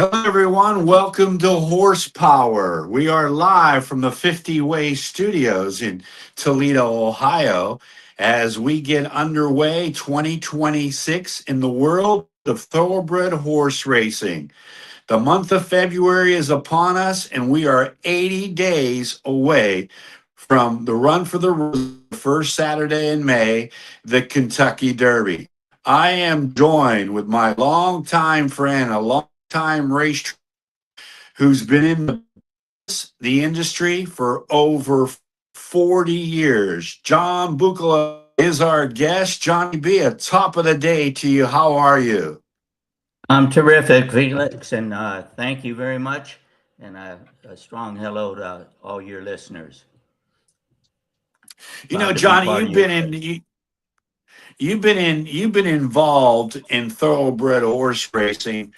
Hello, everyone. Welcome to HorsePower. We are live from the 50 Way Studios in Toledo, Ohio, as we get underway 2026 in the world of thoroughbred horse racing. The month of February is upon us, and we are 80 days away from the Run for the Roses, the first Saturday in May, the Kentucky Derby. I am joined with my longtime friend, a longtime race who's been in the industry for over 40 years. John Bucalo is our guest. Johnny B, a top of the day to you. How are you? I'm terrific, Felix, and thank you very much. And a strong hello to all your listeners. You know, Proud to be Johnny, part of your show. you've been involved in thoroughbred horse racing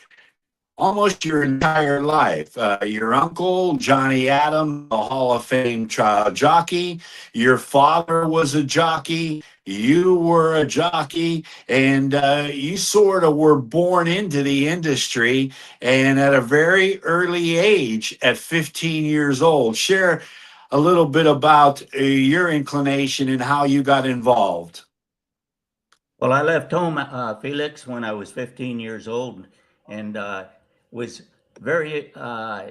almost your entire life. Your uncle, Johnny Adams, a Hall of Fame child jockey. Your father was a jockey. You were a jockey, and you sort of were born into the industry. And at a very early age, at 15 years old, share a little bit about your inclination and how you got involved. Well, I left home, Felix, when I was 15 years old and was very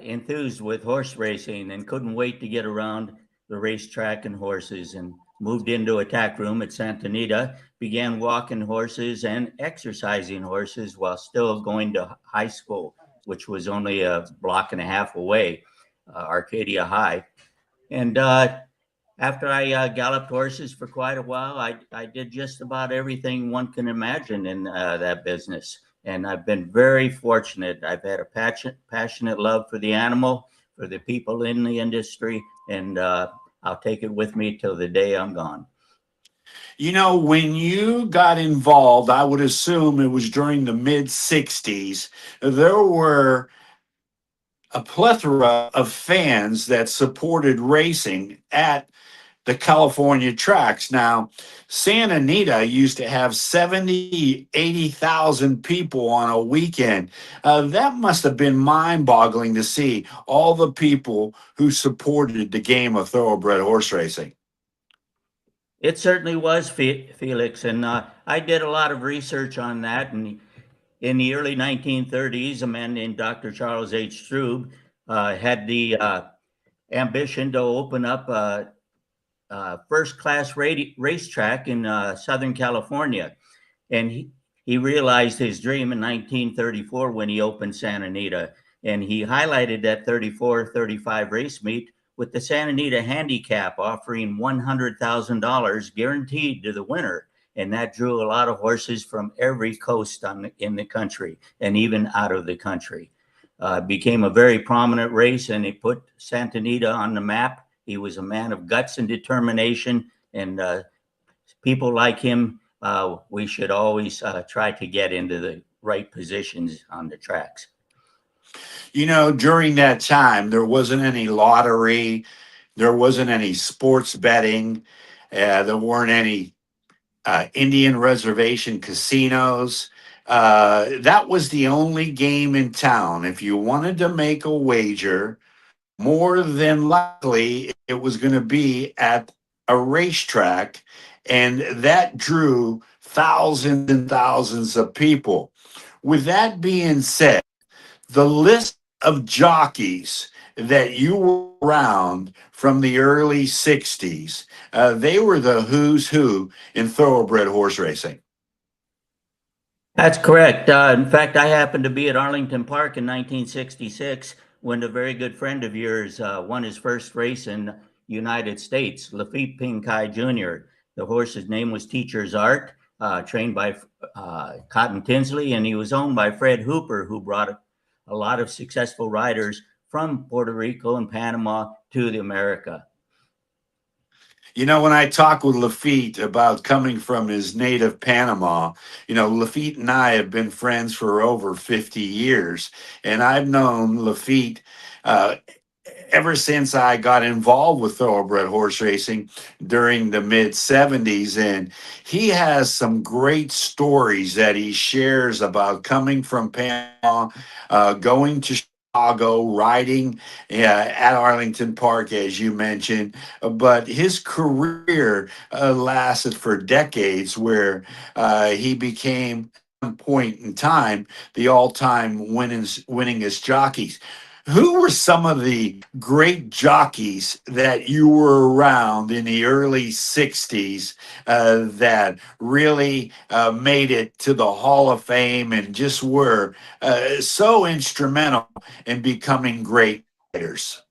enthused with horse racing and couldn't wait to get around the racetrack and horses and moved into a tack room at Santa Anita, began walking horses and exercising horses while still going to high school, which was only a block and a half away, Arcadia High. And after I galloped horses for quite a while, I did just about everything one can imagine in that business. And I've been very fortunate. I've had a passionate love for the animal, for the people in the industry, and I'll take it with me till the day I'm gone. You know, when you got involved, I would assume it was during the mid 60s. There were a plethora of fans that supported racing at the California tracks. Now, Santa Anita used to have 70, 80,000 people on a weekend. That must have been mind boggling to see all the people who supported the game of thoroughbred horse racing. It certainly was, Felix. And I did a lot of research on that. And in the early 1930s, a man named Dr. Charles H. Strube had the ambition to open up first class racetrack in Southern California. And he realized his dream in 1934 when he opened Santa Anita. And he highlighted that 34-35 race meet with the Santa Anita handicap offering $100,000 guaranteed to the winner. And that drew a lot of horses from every coast in the country and even out of the country. Became a very prominent race, and it put Santa Anita on the map. He was a man of guts and determination, and people like him, we should always try to get into the right positions on the tracks. You know, during that time, there wasn't any lottery, there wasn't any sports betting, there weren't any Indian reservation casinos. That was the only game in town. If you wanted to make a wager, more than likely it was going to be at a racetrack, and that drew thousands and thousands of people. With that being said, the list of jockeys that you were around from the early 60s, they were the who's who in thoroughbred horse racing. That's correct. In fact, I happened to be at Arlington Park in 1966 when a very good friend of yours won his first race in United States, Lafitte Pinkai Jr. The horse's name was Teacher's Art, trained by Cotton Tinsley, and he was owned by Fred Hooper, who brought a lot of successful riders from Puerto Rico and Panama to the America. You know, when I talk with Lafitte about coming from his native Panama, you know, Lafitte and I have been friends for over 50 years. And I've known Lafitte uh, ever since I got involved with thoroughbred horse racing during the mid 70s. And he has some great stories that he shares about coming from Panama, going to Chicago, riding at Arlington Park, as you mentioned. But his career lasted for decades, where he became, at one point in time, the all-time winningest jockeys. Who were some of the great jockeys that you were around in the early 60s that really made it to the Hall of Fame and just were so instrumental in becoming great riders?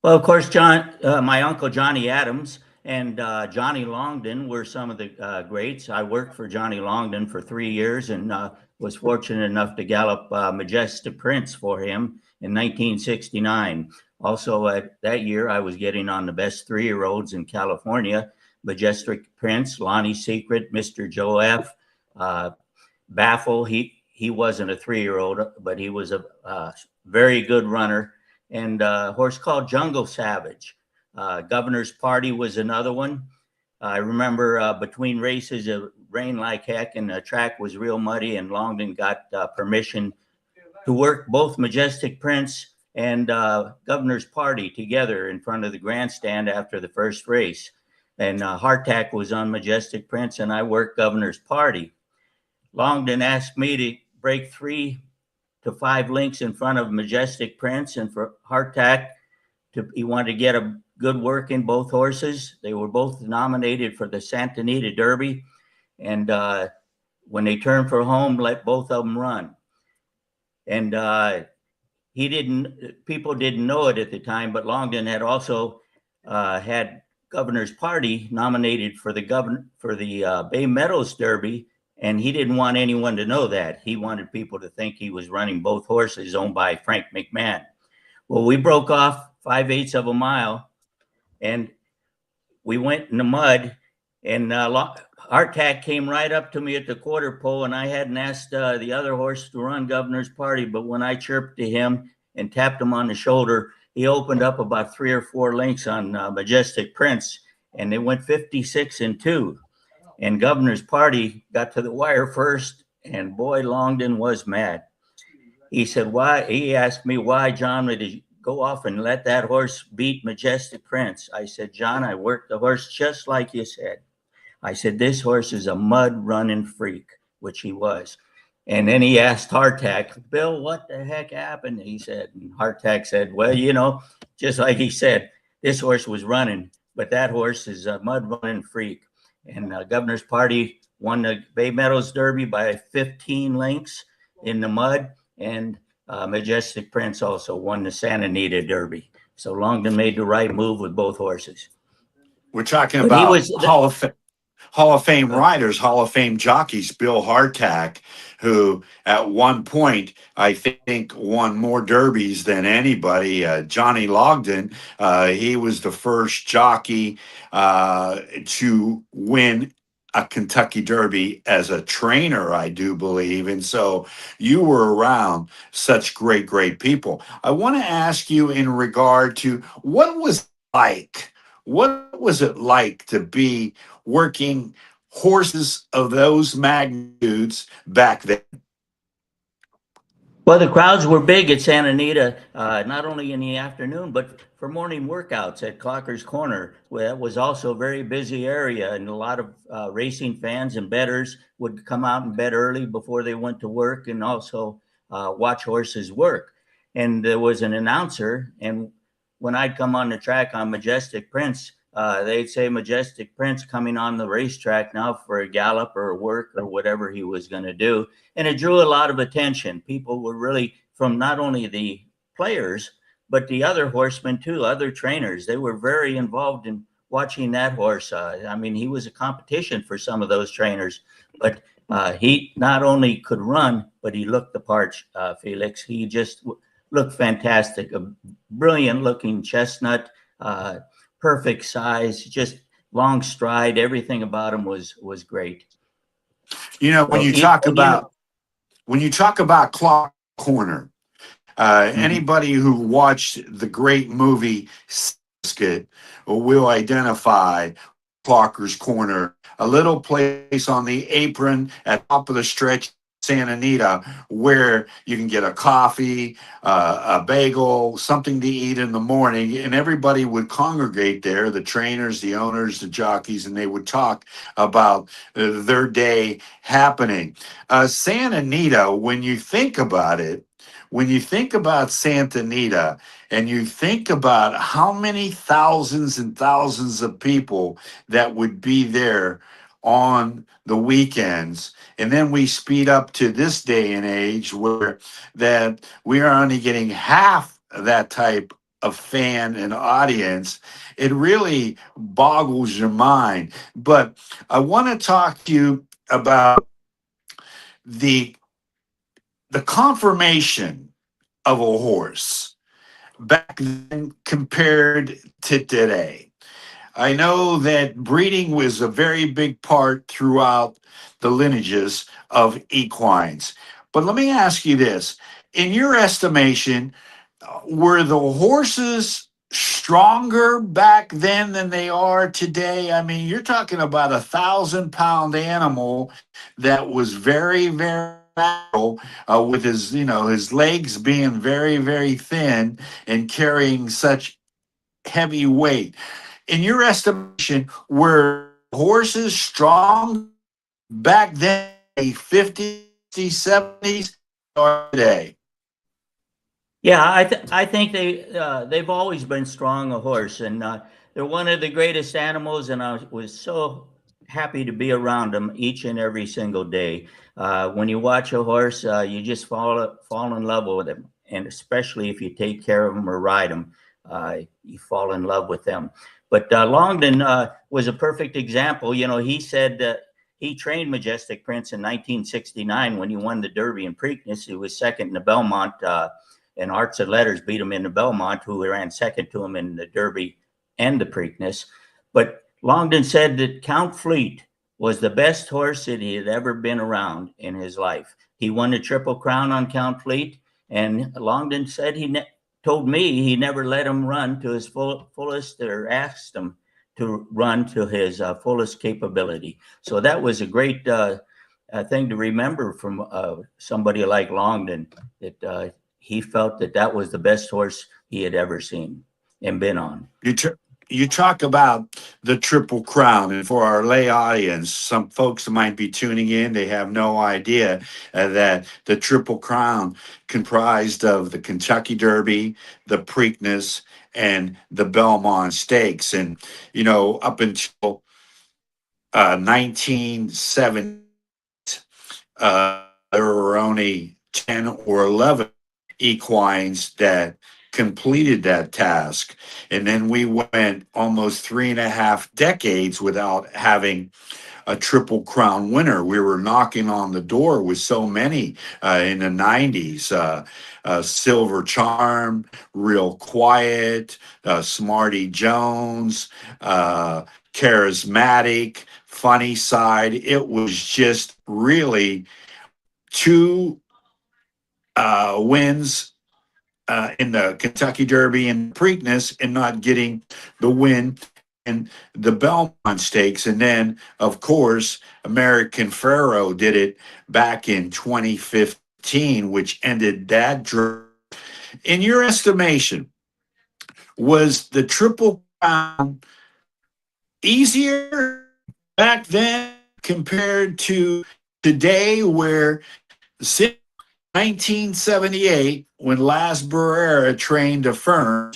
Well, of course, my uncle Johnny Adams and Johnny Longden were some of the greats. I worked for Johnny Longden for 3 years and was fortunate enough to gallop Majestic Prince for him in 1969. Also, that year, I was getting on the best 3-year-olds in California: Majestic Prince, Lonnie Secret, Mr. Joe F. Baffle. He wasn't a 3-year-old, but he was a very good runner. And a horse called Jungle Savage. Governor's Party was another one. I remember between races, it rained like heck and the track was real muddy, and Longden got permission to work both Majestic Prince and Governor's Party together in front of the grandstand after the first race. And Hardtack was on Majestic Prince, and I worked Governor's Party. Longden asked me to break 3 to 5 links in front of Majestic Prince, and for Hardtack, he wanted to get a good work in both horses. They were both nominated for the Santa Anita Derby, and when they turned for home, let both of them run. And people didn't know it at the time, but Longden had also had Governor's Party nominated for the Bay Meadows Derby. And he didn't want anyone to know that. He wanted people to think he was running both horses owned by Frank McMahon. Well, we broke off 5/8 of a mile, and we went in the mud, and Hardtack came right up to me at the quarter pole, and I hadn't asked the other horse to run Governor's Party, but when I chirped to him and tapped him on the shoulder, he opened up about 3 or 4 lengths on Majestic Prince, and they went 56-2. And Governor's Party got to the wire first, and boy, Longden was mad. He said, why? He asked me, why, John, did you go off and let that horse beat Majestic Prince? I said, John, I worked the horse just like you said. I said, this horse is a mud running freak, which he was. And then he asked Hardtack, Bill, what the heck happened? He said, and Hardtack said, well, just like he said, this horse was running, but that horse is a mud running freak. And Governor's Party won the Bay Meadows Derby by 15 lengths in the mud, and Majestic Prince also won the Santa Anita Derby. So Longden made the right move with both horses. We're talking about Hall of Fame riders, Hall of Fame jockeys, Bill Hardtack, who at one point, I think, won more derbies than anybody. Johnny Longden, he was the first jockey to win a Kentucky Derby as a trainer, I do believe. And so you were around such great, great people. I want to ask you in regard to what was it like to be working horses of those magnitudes back then? Well, the crowds were big at Santa Anita, not only in the afternoon, but for morning workouts at Clocker's Corner. That was also a very busy area, and a lot of racing fans and bettors would come out and bet early before they went to work, and also watch horses work. And there was an announcer, and when I'd come on the track on Majestic Prince, they'd say Majestic Prince coming on the racetrack now for a gallop or a work or whatever he was going to do. And it drew a lot of attention. People were really, from not only the players, but the other horsemen too, other trainers. They were very involved in watching that horse. I mean, he was a competition for some of those trainers, but he not only could run, but he looked the part, Felix. He just looked fantastic, a brilliant looking chestnut, perfect size, just long stride. Everything about him was great. When you talk about Clock Corner, Mhm. Anybody who watched the great movie Skit will identify Clocker's Corner, a little place on the apron at the top of the stretch, Santa Anita, where you can get a coffee, a bagel, something to eat in the morning, and everybody would congregate there, the trainers, the owners, the jockeys, and they would talk about their day happening. Santa Anita, when you think about it, when you think about Santa Anita and you think about how many thousands and thousands of people that would be there on the weekends, and then we speed up to this day and age where that we are only getting half that type of fan and audience, it really boggles your mind. But I want to talk to you about the the conformation of a horse back then compared to today. I know that breeding was a very big part throughout the lineages of equines. But let me ask you this. In your estimation, were the horses stronger back then than they are today? I mean, you're talking about 1,000 pound animal that was very, very agile, with his, his legs being very, very thin and carrying such heavy weight. In your estimation, were horses strong back then, 50s, 70s, or today? Yeah, I think they've always been strong a horse, and they're one of the greatest animals. And I was so happy to be around them each and every single day. When you watch a horse, you just fall in love with them, and especially if you take care of them or ride them, you fall in love with them. But Longden was a perfect example. You know, he said that he trained Majestic Prince in 1969 when he won the Derby and Preakness. He was second in the Belmont. And Arts and Letters beat him in the Belmont, who ran second to him in the Derby and the Preakness. But Longden said that Count Fleet was the best horse that he had ever been around in his life. He won the Triple Crown on Count Fleet, and Longden said told me he never let him run to his fullest or asked him to run to his fullest capability. So that was a great thing to remember from somebody like Longden, that he felt that that was the best horse he had ever seen and been on. You tr- you talk about the Triple Crown, and for our lay audience, some folks might be tuning in. They have no idea that the Triple Crown comprised of the Kentucky Derby, the Preakness, and the Belmont Stakes. And up until 1970, there were only 10 or 11 equines that completed that task. And then we went almost 3.5 decades without having a Triple Crown winner. We were knocking on the door with so many in the 90s. Silver Charm, Real Quiet, Smarty Jones, Charismatic, Funny Side. It was just really two wins in the Kentucky Derby and Preakness, and not getting the win in the Belmont Stakes. And then, of course, American Pharaoh did it back in 2015, which ended that drought. In your estimation, was the Triple Crown easier back then compared to today, where since 1978, when Las Barrera trained a firm,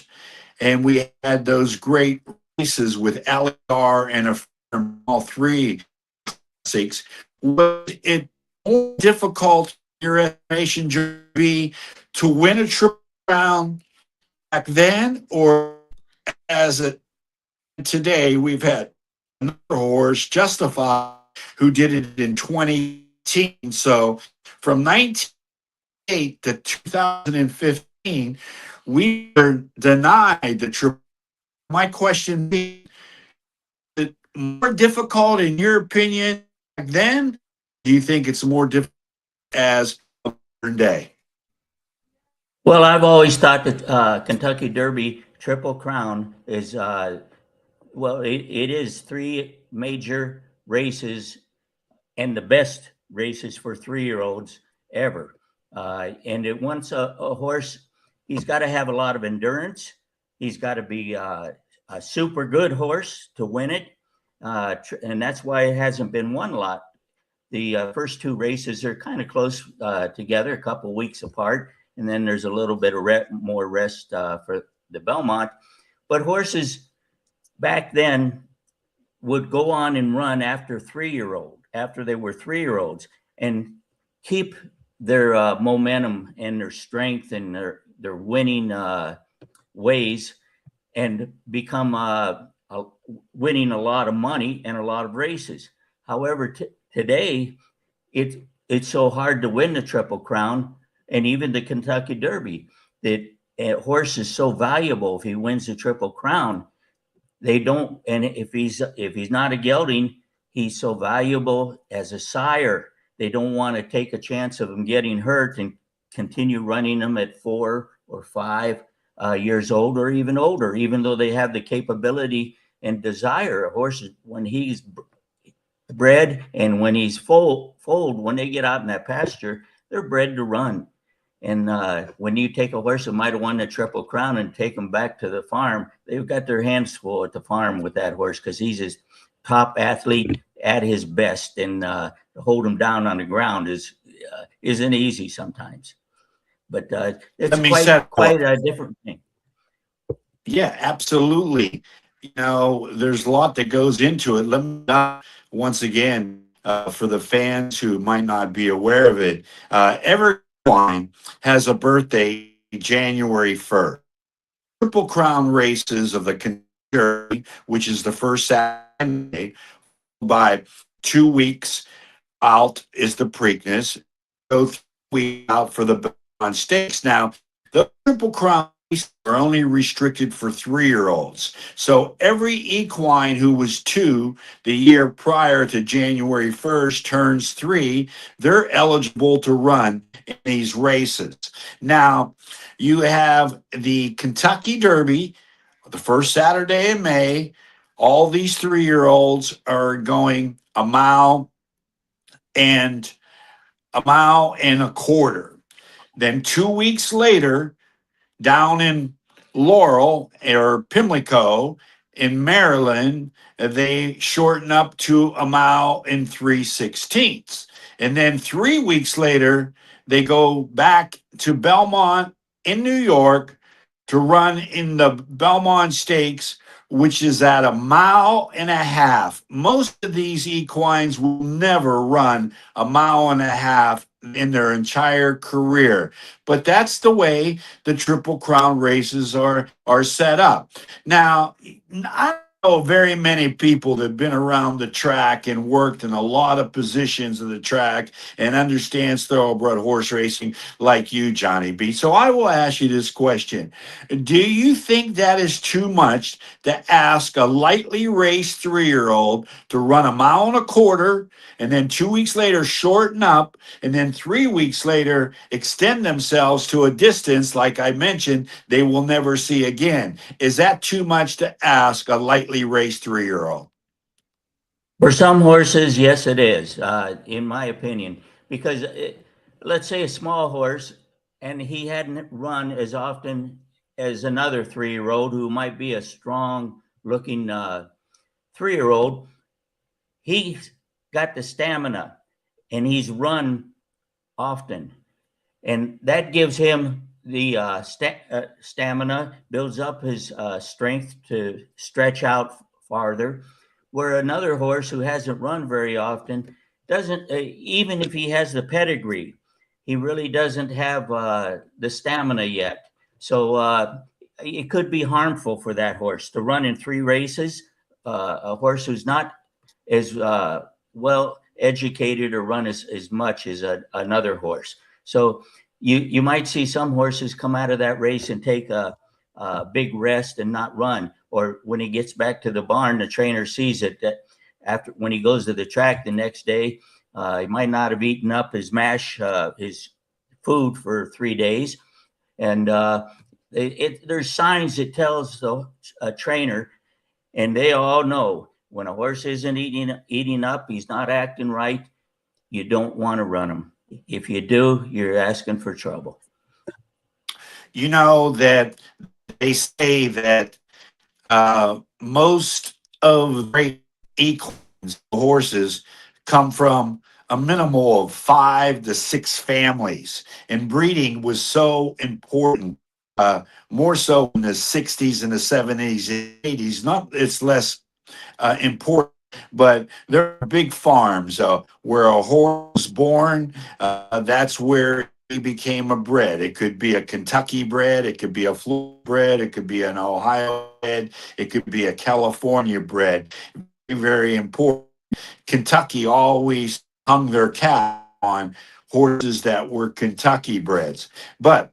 and we had those great races with Algar and a firm, all three classics, was it more difficult, in your estimation, be to win a Triple Crown back then, or as it today? We've had another horse, Justify, who did it in 2018. So from 1998 to 2015, we were denied the Triple. My question is, is it more difficult in your opinion back then? Do you think it's more difficult as modern day? Well, I've always thought that Kentucky Derby Triple Crown is well, it is three major races and the best races for 3-year-olds ever. And it wants a horse. He's got to have a lot of endurance. He's got to be a super good horse to win it, and that's why it hasn't been won a lot. The first two races are kind of close together, a couple of weeks apart, and then there's a little bit of more rest for the Belmont. But horses back then would go on and run after they were 3-year-olds, and keep their momentum and their strength and their winning ways, and become winning a lot of money and a lot of races. However, today it's so hard to win the Triple Crown and even the Kentucky Derby that a horse is so valuable. If he wins the Triple Crown, they don't, and if he's not a gelding, he's so valuable as a sire. They don't want to take a chance of him getting hurt and continue running him at 4 or 5 years old or even older, even though they have the capability and desire. A horse, when he's bred and when he's foaled, when they get out in that pasture, they're bred to run. And when you take a horse that might have won the Triple Crown and take him back to the farm, they've got their hands full at the farm with that horse, because he's his top athlete at his best. And to hold him down on the ground isn't easy sometimes. But it's Let me set quite a different thing. Yeah, absolutely. There's a lot that goes into it. Let me once again for the fans who might not be aware of it. Every wine has a birthday January 1st. Triple Crown races of the Kentucky, which is the first Saturday, by 2 weeks out is the Preakness. Go 3 weeks out for the Belmont Stakes. Now, the Triple Crown are only restricted for 3-year-olds. So every equine who was 2 the year prior to January 1st turns 3, they're eligible to run in these races. Now, you have the Kentucky Derby, the first Saturday in May. All these 3-year-olds are going and a mile and a quarter. Then 2 weeks later, down in Laurel or Pimlico in Maryland, they shorten up to a mile and 3/16. And then 3 weeks later, they go back to Belmont in New York to run in the Belmont Stakes, which is at a mile and a half. Most of these equines will never run a mile and a half in their entire career. But that's the way the Triple Crown races are set up. Now, I know very many people that have been around the track and worked in a lot of positions of the track and understands thoroughbred horse racing like you, Johnny B. So I will ask you this question. Do you think that is too much to ask a lightly raced 3-year-old to run a mile and a quarter and then 2 weeks later shorten up and then 3 weeks later extend themselves to a distance, like I mentioned, they will never see again? Is that too much to ask a lightly raced 3-year-old? For some horses, yes, it is, in my opinion, because let's say a small horse and he hadn't run as often as another 3-year-old who might be a strong looking 3-year-old. He's got the stamina and he's run often, and that gives him the stamina, builds up his strength to stretch out farther. Where another horse who hasn't run very often doesn't, even if he has the pedigree, he really doesn't have the stamina yet. So it could be harmful for that horse to run in 3 races. A horse who's not as well educated or run as much as another horse. So you might see some horses come out of that race and take a big rest and not run. Or when he gets back to the barn, the trainer sees it that after when he goes to the track the next day, he might not have eaten up his mash, his food for 3 days. And there's signs that tells a trainer, and they all know when a horse isn't eating up, he's not acting right. You don't want to run him. If you do, you're asking for trouble. You know that they say that most of great equines horses come from a minimal of 5 to 6 families, and breeding was so important. More so in the 60s and the 70s, 80s. Not it's less important, but there are big farms where a horse was born. That's where he became a bred. It could be a Kentucky bred, it could be a Florida bred, it could be an Ohio bred, it could be a California bred. Very, very important. Kentucky always hung their cap on horses that were Kentucky breds. But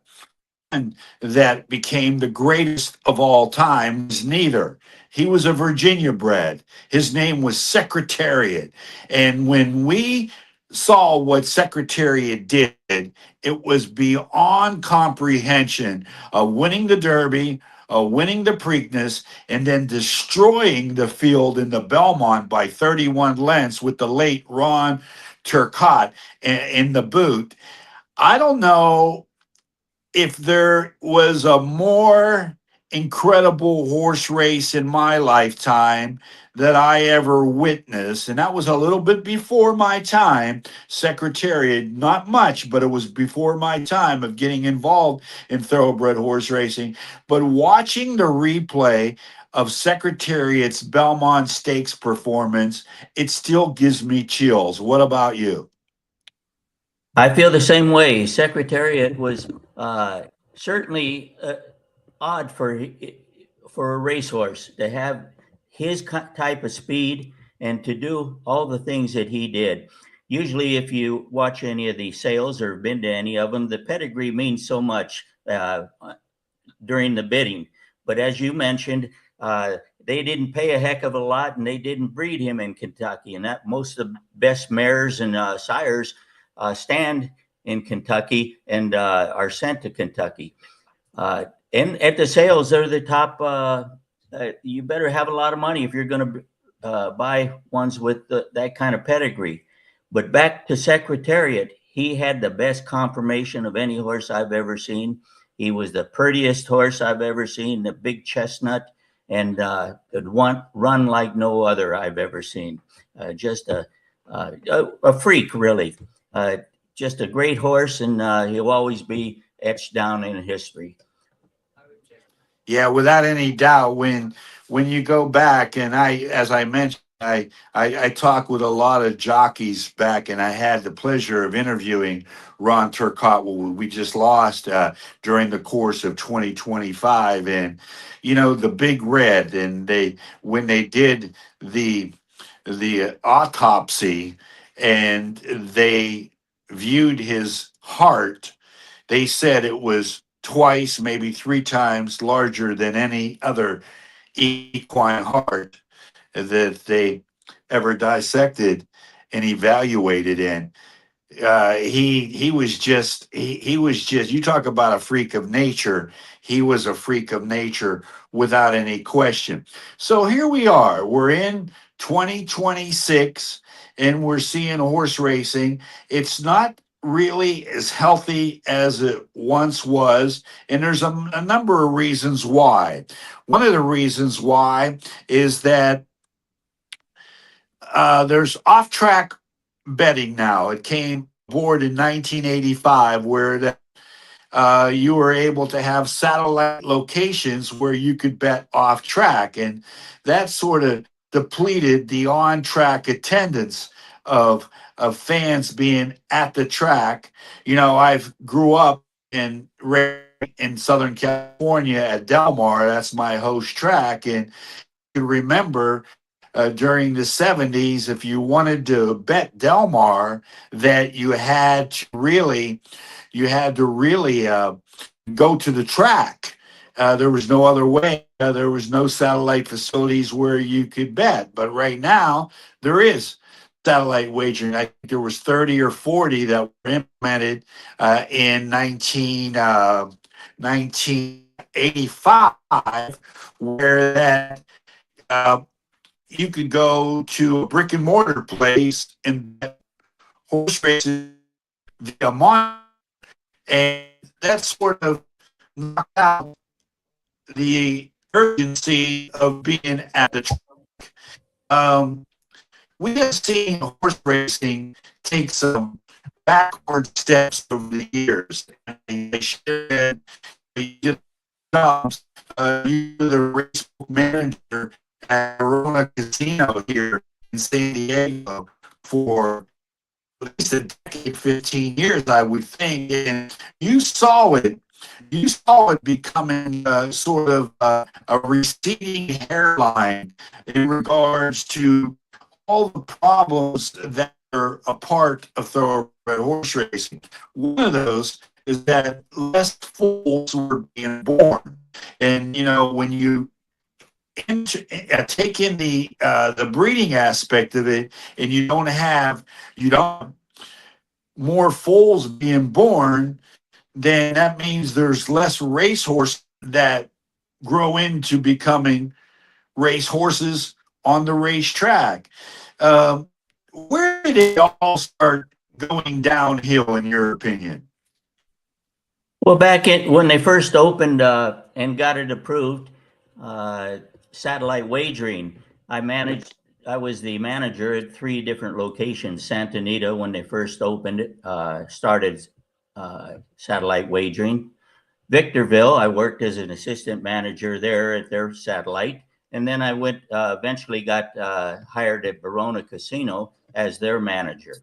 that became the greatest of all time was neither. He was a Virginia bred. His name was Secretariat. And when we saw what Secretariat did, it was beyond comprehension of winning the Derby, winning the Preakness, and then destroying the field in the Belmont by 31 lengths with the late Ron Turcotte in the boot. I don't know if there was a more incredible horse race in my lifetime that I ever witnessed, and that was a little bit before my time. Secretariat, not much, but it was before my time of getting involved in thoroughbred horse racing. But watching the replay of Secretariat's Belmont Stakes performance, it still gives me chills. What about you? I feel the same way. Secretariat was certainly odd for a racehorse to have his type of speed and to do all the things that he did. Usually, if you watch any of the sales or been to any of them, the pedigree means so much during the bidding. But as you mentioned, they didn't pay a heck of a lot, and they didn't breed him in Kentucky. And that most of the best mares and sires stand in Kentucky and are sent to Kentucky. And at the sales, they're the top. You better have a lot of money if you're going to buy ones with that kind of pedigree. But back to Secretariat, he had the best conformation of any horse I've ever seen. He was the prettiest horse I've ever seen, the big chestnut, and could run like no other I've ever seen. Just a freak, really. Just a great horse, and he'll always be etched down in history. Yeah, without any doubt. When you go back, and as I mentioned, I talked with a lot of jockeys back, and I had the pleasure of interviewing Ron Turcotte, who we just lost during the course of 2025, and the Big Red, and they when they did the autopsy, and they viewed his heart, they said it was twice, maybe 3 times larger than any other equine heart that they ever dissected and evaluated in. He was just, you talk about a freak of nature. He was a freak of nature without any question. So here we are. We're in 2026 and we're seeing horse racing. It's not really as healthy as it once was, and there's a number of reasons why. One of the reasons why is that there's off track betting now. It came aboard in 1985, where you were able to have satellite locations where you could bet off track, and that sort of depleted the on track attendance of fans being at the track. I've grew up in Southern California at Del Mar. That's my host track, and you remember during the 70s, if you wanted to bet Del Mar, that you had to really go to the track. There was no other way. There was no satellite facilities where you could bet. But right now, there is satellite wagering. I think there was 30 or 40 that were implemented in 1985, where that uh, you could go to a brick and mortar place and bet horse races via monitor, and that sort of knocked out the urgency of being at the track. Um, we have seen horse racing take some backward steps over the years. They should get jobs. You're the race manager at Corona Casino here in San Diego for at least a decade, 15 years, I would think. And you saw it. You saw it becoming sort of a receding hairline in regards to all the problems that are a part of thoroughbred horse racing. One of those is that less foals were being born. And, you know, when you take in the breeding aspect of it, and you don't more foals being born, then that means there's less racehorse that grow into becoming race horses on the racetrack. Where did it all start going downhill, in your opinion? Well, back in when they first opened and got it approved, uh, satellite wagering, I managed. I was the manager at three different locations. Santa Anita, when they first opened it, started satellite wagering. Victorville, I worked as an assistant manager there at their satellite, and then I went eventually got hired at Verona Casino as their manager.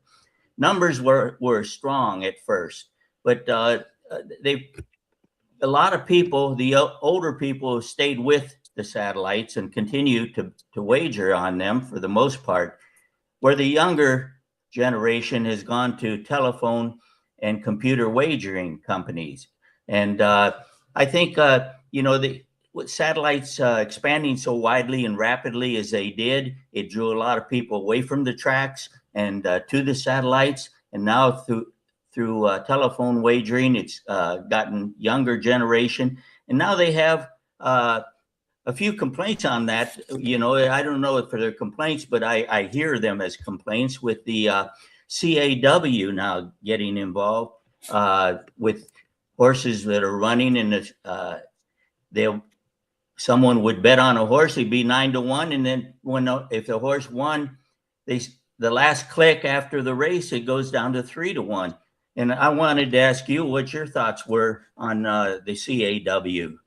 Numbers were strong at first, but they a lot of people, the older people, stayed with the satellites and continue to wager on them for the most part, where the younger generation has gone to telephone and computer wagering companies. And I think, with satellites expanding so widely and rapidly as they did, it drew a lot of people away from the tracks and to the satellites. And now through telephone wagering, it's gotten younger generation. And now they have a few complaints on that. You know, I don't know if they're complaints, but I hear them as complaints with the CAW now getting involved with horses that are running, and they'll someone would bet on a horse, it'd be 9-1, and then if the horse won, the last click after the race, it goes down to 3-1. And I wanted to ask you what your thoughts were on the CAW.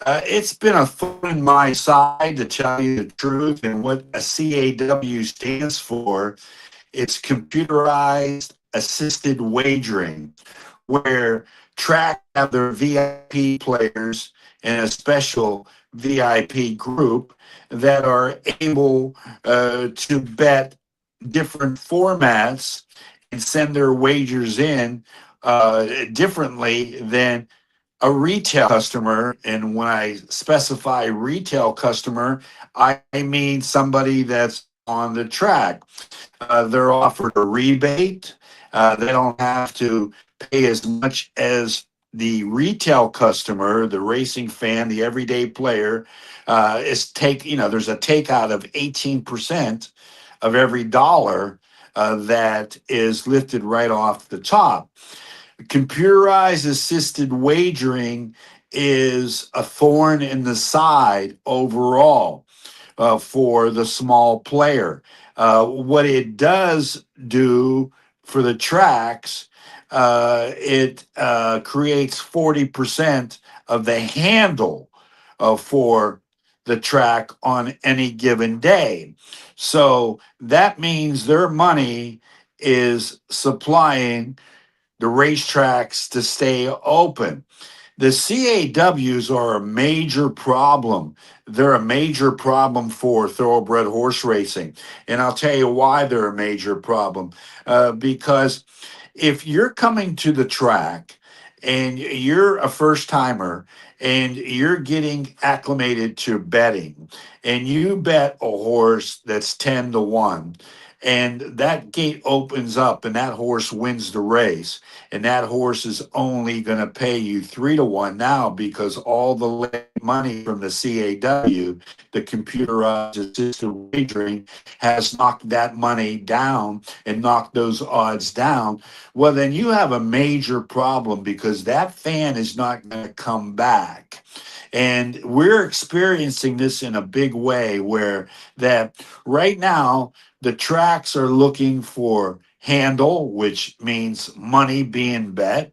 It's been a thorn in my side, to tell you the truth, and what a CAW stands for. It's computerized assisted wagering, where track have their VIP players and a special VIP group that are able to bet different formats and send their wagers in differently than a retail customer. And when I specify retail customer, I mean somebody that's on the track. They're offered a rebate. They don't have to pay as much as the retail customer, the racing fan, the everyday player. There's a takeout of 18% of every dollar that is lifted right off the top. Computerized assisted wagering is a thorn in the side overall for the small player. What it does do for the tracks, it creates 40% of the handle for the track on any given day. So that means their money is supplying the racetracks to stay open. The CAWs are a major problem. They're a major problem for thoroughbred horse racing. And I'll tell you why they're a major problem. Because if you're coming to the track and you're a first timer and you're getting acclimated to betting, and you bet a horse that's 10-1, and that gate opens up and that horse wins the race, and that horse is only going to pay you 3 to 1 now because all the money from the CAW, the computerized assisted wagering, has knocked that money down and knocked those odds down. Well, then you have a major problem because that fan is not going to come back. And we're experiencing this in a big way where that right now the tracks are looking for handle, which means money being bet,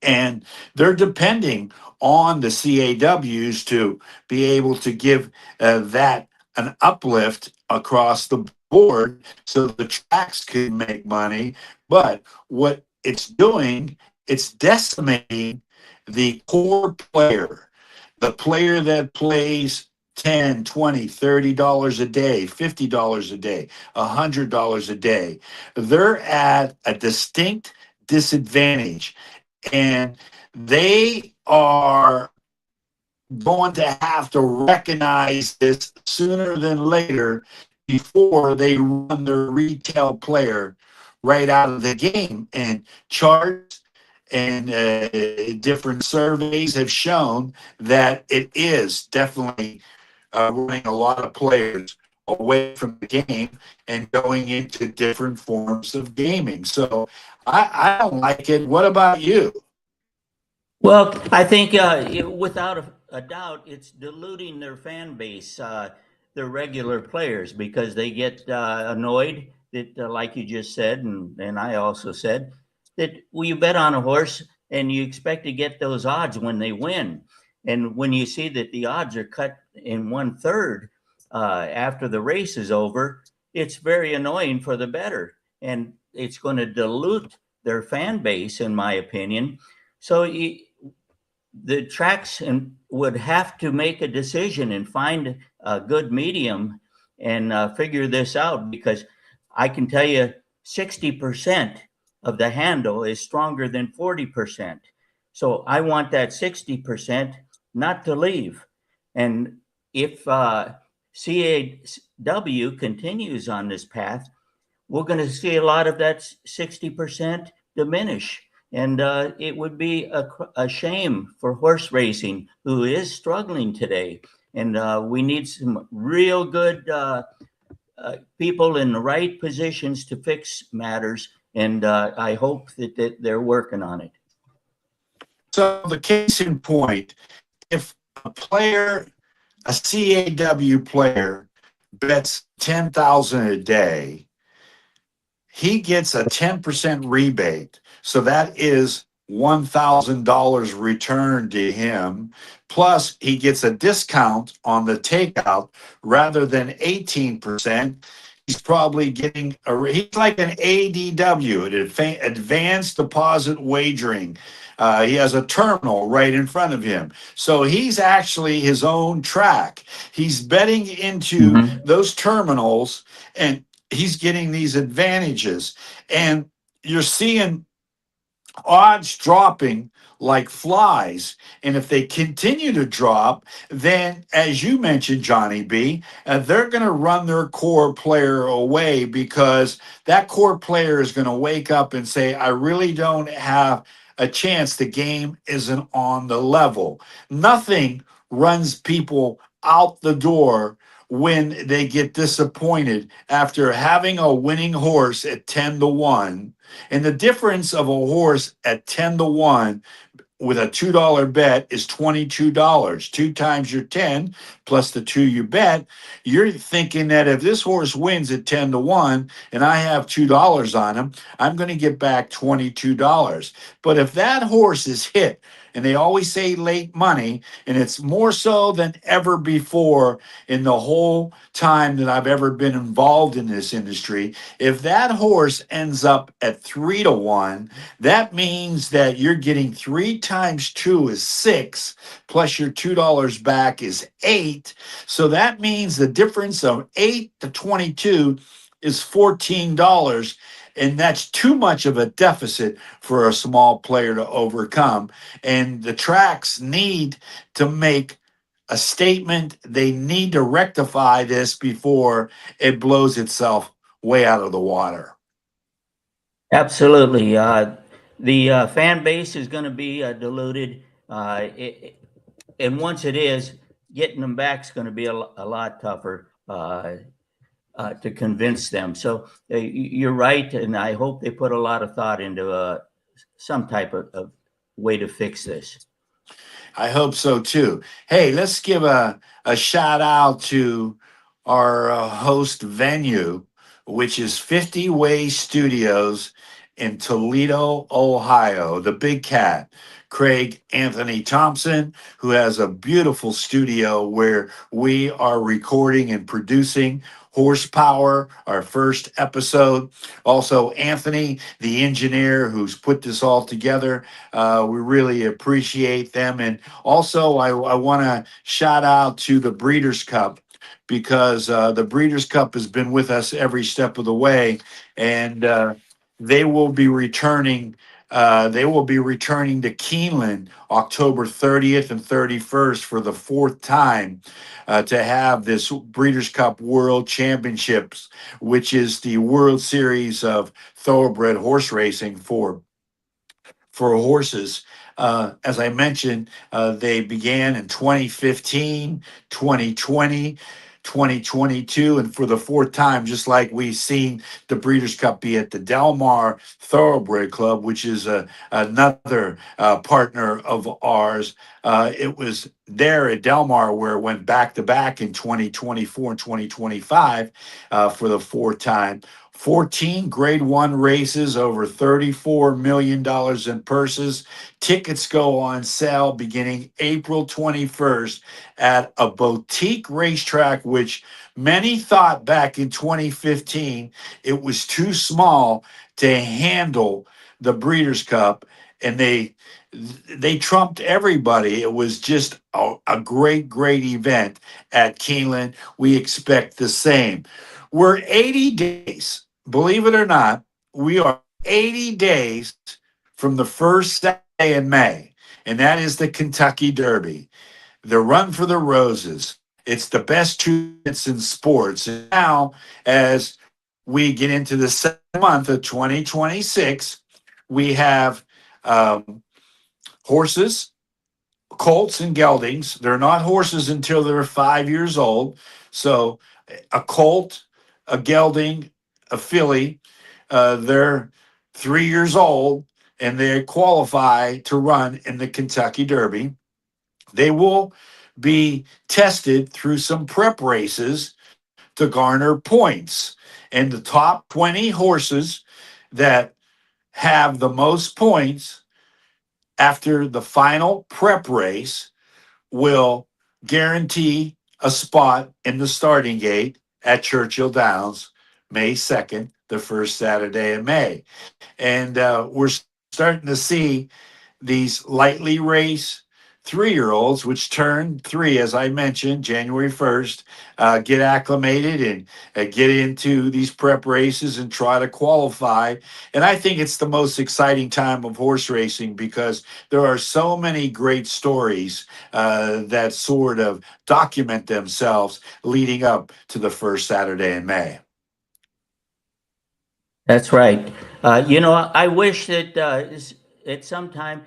and they're depending on the CAWs to be able to give that an uplift across the board so the tracks can make money. But what it's doing, it's decimating the core player, the player that plays 10, 20, $30 a day, $50 a day, $100 a day. They're at a distinct disadvantage, and they are going to have to recognize this sooner than later before they run their retail player right out of the game. And charts and different surveys have shown that it is definitely running a lot of players away from the game and going into different forms of gaming. So I don't like it. What about you? Well, I think without a doubt, it's diluting their fan base, their regular players, because they get annoyed that, like you just said, and I also said, that well, you bet on a horse and you expect to get those odds when they win. And when you see that the odds are cut in 1/3 after the race is over, it's very annoying for the bettor. And it's going to dilute their fan base, in my opinion. So the tracks would have to make a decision and find a good medium and figure this out, because I can tell you 60% of the handle is stronger than 40%. So I want that 60% not to leave. And if CAW continues on this path, we're going to see a lot of that 60% diminish. And it would be a shame for horse racing, who is struggling today. And we need some real good people in the right positions to fix matters. And I hope that they're working on it. So the case in point, if a player, a CAW player, bets 10,000 a day, he gets a 10% rebate. So that is $1,000 returned to him. Plus, he gets a discount on the takeout rather than 18%. He's probably getting he's like an ADW, an advanced deposit wagering. He has a terminal right in front of him. So he's actually his own track. He's betting into those terminals, and he's getting these advantages. And you're seeing odds dropping like flies. And if they continue to drop, then, as you mentioned, Johnny B, they're going to run their core player away, because that core player is going to wake up and say, I really don't have a chance. The game isn't on the level. Nothing runs people out the door when they get disappointed after having a winning horse at 10 to 1. And the difference of a horse at 10 to 1 with a $2 bet is $22. 2 times your 10 plus the 2 you bet. You're thinking that if this horse wins at 10 to 1 and I have $2 on him, I'm going to get back $22. But if that horse is hit, and they always say late money, and it's more so than ever before in the whole time that I've ever been involved in this industry, if that horse ends up at 3 to 1, that means that you're getting 3 times 2 is 6, plus your $2 back is 8. So that means the difference of 8 to 22 is $14. And that's too much of a deficit for a small player to overcome. And the tracks need to make a statement. They need to rectify this before it blows itself way out of the water. Absolutely. The fan base is going to be diluted. And once it is, getting them back is going to be a lot tougher to convince them. So you're right. And I hope they put a lot of thought into some type of way to fix this. I hope so too. Hey, let's give a shout out to our host venue, which is 50 Way Studios in Toledo, Ohio, the Big Cat. Craig Anthony Thompson, who has a beautiful studio where we are recording and producing HorsePower, our first episode. Also, Anthony, the engineer who's put this all together. We really appreciate them. And also, I want to shout out to the Breeders' Cup because the Breeders' Cup has been with us every step of the way, and they will be returning. They will be returning to Keeneland October 30th and 31st for the fourth time to have this Breeders' Cup World Championships, which is the World Series of thoroughbred horse racing for horses. As I mentioned, they began in 2015, 2020, 2022, and for the fourth time, just like we've seen the Breeders' Cup be at the Del Mar Thoroughbred Club, which is another partner of ours. It was there at Del Mar where it went back to back in 2024 and 2025 for the fourth time. 14 grade one races, over $34 million in purses. Tickets go on sale beginning April 21st at a boutique racetrack, which many thought back in 2015 it was too small to handle the Breeders' Cup, and they trumped everybody. It was just a great, great event at Keeneland. We expect the same. We're 80 days. Believe it or not, we are 80 days from the first Saturday in May, and that is the Kentucky Derby, the Run for the Roses. It's the best 2 minutes in sports. And now, as we get into the second month of 2026, we have horses, colts, and geldings. They're not horses until they're 5 years old. So a colt, a gelding, a filly, they're 3 years old and they qualify to run in the Kentucky Derby. They will be tested through some prep races to garner points. And the top 20 horses that have the most points after the final prep race will guarantee a spot in the starting gate at Churchill Downs May 2nd, the first Saturday in May. And we're starting to see these lightly raced 3-year-olds, which turn 3, as I mentioned, January 1st, get acclimated and get into these prep races and try to qualify. And I think it's the most exciting time of horse racing because there are so many great stories that sort of document themselves leading up to the first Saturday in May. That's right. I wish that at some time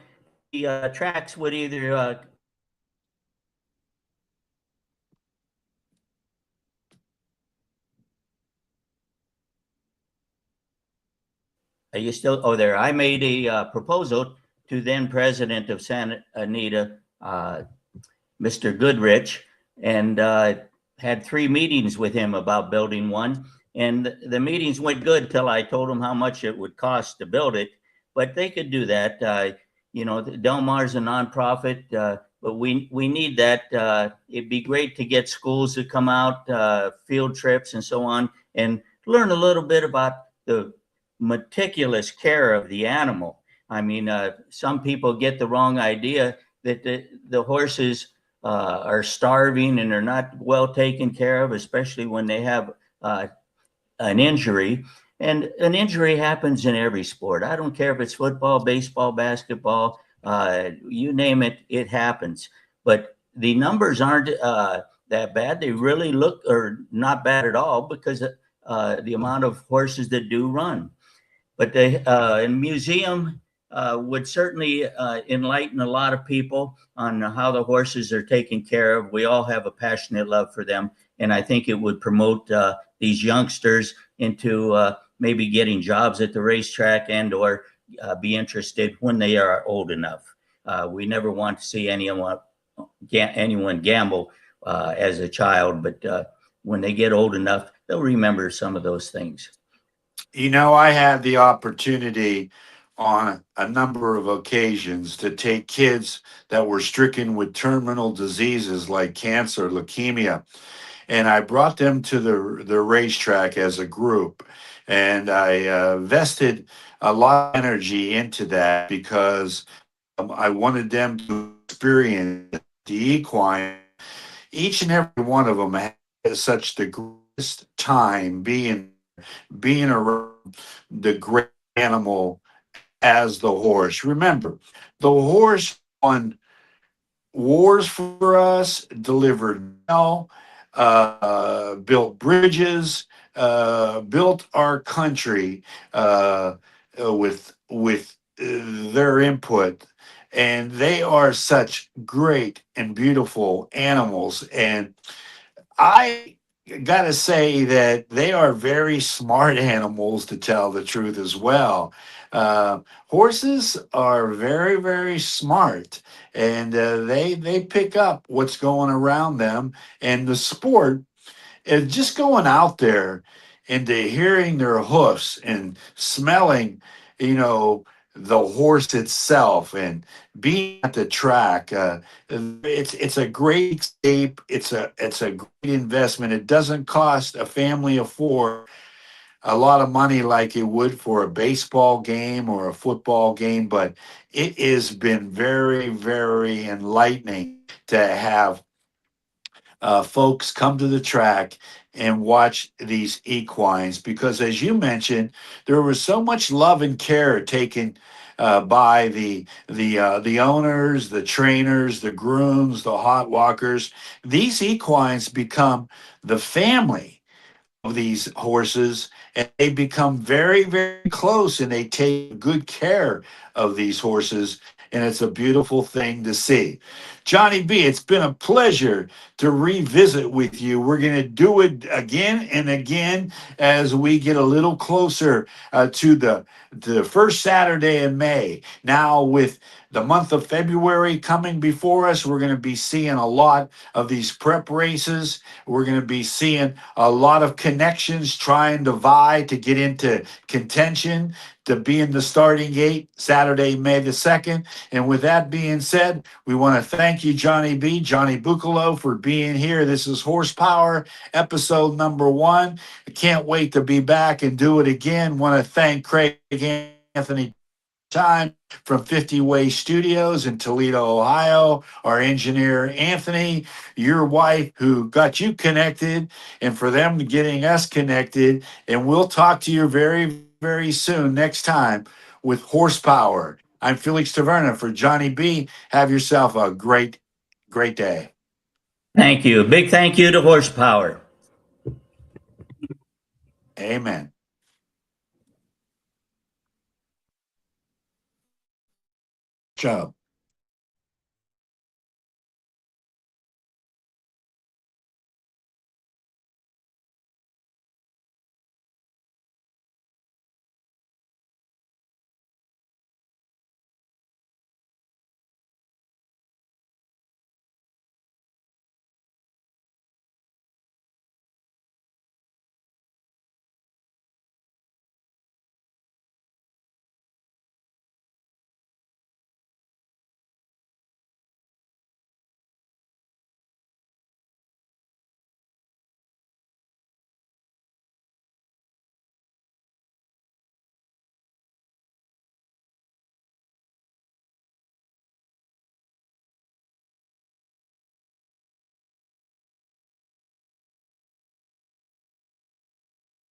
the tracks would either are you still? Oh, there. I made a proposal to then president of Santa Anita, Mr. Goodrich, and had 3 meetings with him about building one. And the meetings went good till I told them how much it would cost to build it. But they could do that. Del Mar's a nonprofit, but we need that. It'd be great to get schools to come out, field trips and so on, and learn a little bit about the meticulous care of the animal. I mean, some people get the wrong idea that the horses are starving and are not well taken care of, especially when they have an injury. And an injury happens in every sport. I don't care if it's football, baseball, basketball, you name it, it happens. But the numbers aren't that bad. They really look or not bad at all because the amount of horses that do run. But the museum would certainly enlighten a lot of people on how the horses are taken care of. We all have a passionate love for them, and I think it would promote these youngsters into maybe getting jobs at the racetrack and or be interested when they are old enough. We never want to see anyone gamble as a child, but when they get old enough, they'll remember some of those things. You know, I had the opportunity on a number of occasions to take kids that were stricken with terminal diseases like cancer, leukemia, and I brought them to the racetrack as a group, and I vested a lot of energy into that because I wanted them to experience the equine. Each and every one of them had such the greatest time being around the great animal as the horse. Remember, the horse won wars for us, delivered mail, built bridges, built our country with their input. And they are such great and beautiful animals. And I got to say that they are very smart animals, to tell the truth as well. Horses are very, very smart, and they pick up what's going around them. And the sport is just going out there and to hearing their hoofs and smelling, you know, the horse itself and being at the track. It's a great escape. It's a great investment. It doesn't cost a family of four a lot of money like it would for a baseball game or a football game, but it has been very, very enlightening to have folks come to the track and watch these equines because, as you mentioned, there was so much love and care taken by the owners, the trainers, the grooms, the hot walkers. These equines become the family of these horses, and they become very, very close, and they take good care of these horses, and it's a beautiful thing to see. Johnny B, it's been a pleasure to revisit with you. We're going to do it again and again as we get a little closer to the first Saturday in May. Now, with the month of February coming before us, we're going to be seeing a lot of these prep races. We're going to be seeing a lot of connections trying to vie to get into contention to be in the starting gate Saturday, May the 2nd. And with that being said, we want to thank you, Johnny B, Johnny Bucalo, for being here. This is Horsepower, episode number 1. I can't wait to be back and do it again. Want to thank Craig Anthony Time from 50 Way Studios in Toledo, Ohio, our engineer Anthony, your wife who got you connected, and for them getting us connected. And we'll talk to you very, very soon next time with Horsepower. I'm Felix Taverna for Johnny B. Have yourself a great, great day. Thank you. Big thank you to HorsePower. Amen. Ciao.